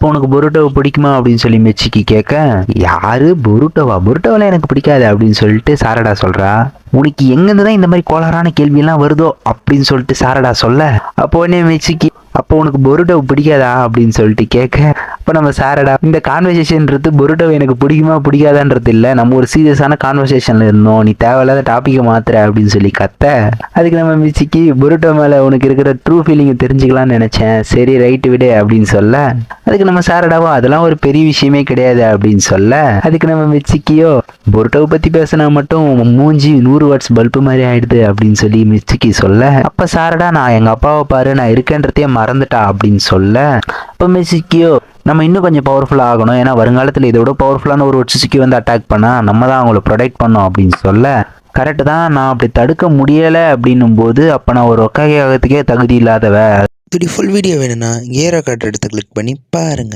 உனக்கு பொருட்டோவை பிடிக்குமா அப்படின்னு சொல்லி மெச்சிக்கு கேட்க, யாரு பொருட்டோவா, பொருட்டோவெல்லாம் எனக்கு பிடிக்காது அப்படின்னு சொல்லிட்டு சாரடா சொல்றா. உனக்கு எங்கேருந்து தான் இந்த மாதிரி கோளாறான கேள்வியெல்லாம் வருதோ அப்படின்னு சொல்லிட்டு சாரடா சொல்ல, அப்போ உடனே மெச்சிக்கு, அப்போ உனக்கு பொருட்டோவை பிடிக்காதா அப்படின்னு சொல்லிட்டு கேட்க, அப்போ நம்ம சாரடா, இந்த கான்வர்சேஷன்றது பொருட்டோவை எனக்கு பிடிக்குமா பிடிக்காதான்றது இல்லை, நம்ம ஒரு சீரியஸான கான்வர்சேஷன்ல இருந்தோம், நீ தேவையில்லாத டாப்பிக்கை மாத்துற அப்படின்னு சொல்லி கத்த, அதுக்கு நம்ம மிச்சிக்கு, பொருட்டோ மேலே உனக்கு இருக்கிற ட்ரூ ஃபீலிங்கை தெரிஞ்சுக்கலாம்னு நினச்சேன், சரி ரைட்டு விடு அப்படின்னு சொல்ல, அதுக்கு நம்ம சாரடாவோ அதெல்லாம் ஒரு பெரிய விஷயமே கிடையாது அப்படின்னு சொல்ல, அதுக்கு நம்ம மிச்சிக்கியோ, பொருட்டோவை பற்றி பேசினா மட்டும் மூஞ்சி 100 வாட்ஸ் பல்பு மாதிரி ஆயிடுது அப்படின்னு சொல்லி மிச்சிக்கு சொல்ல, அப்போ சாரடா, நான் எங்கள் அப்பாவை பாரு, நான் இருக்கேன்றதையே மறந்துட்டா அப்படின்னு சொல்ல, அப்போ மிச்சிக்கியோ, நம்ம இன்னும் கொஞ்சம் பவர்ஃபுல்லாக ஆகணும், ஏன்னா வருங்காலத்தில் இதோட பவர்ஃபுல்லான ஒரு ஒட்சிக்கு வந்து அட்டாக் பண்ணால் நம்ம தான் அவங்கள ப்ரொடெக்ட் பண்ணோம் அப்படின்னு சொல்ல, கரெக்டு தான், நான் அப்படி தடுக்க முடியலை அப்படின்னும் போது அப்போ நான் ஒரு ஒக்காகே ஆகிறதுக்கே தகுதி இல்லாதவ. இப்படி ஃபுல் வீடியோ வேணும்னா ஏரோ கார்டு எடுத்து கிளிக் பண்ணி பாருங்கள்.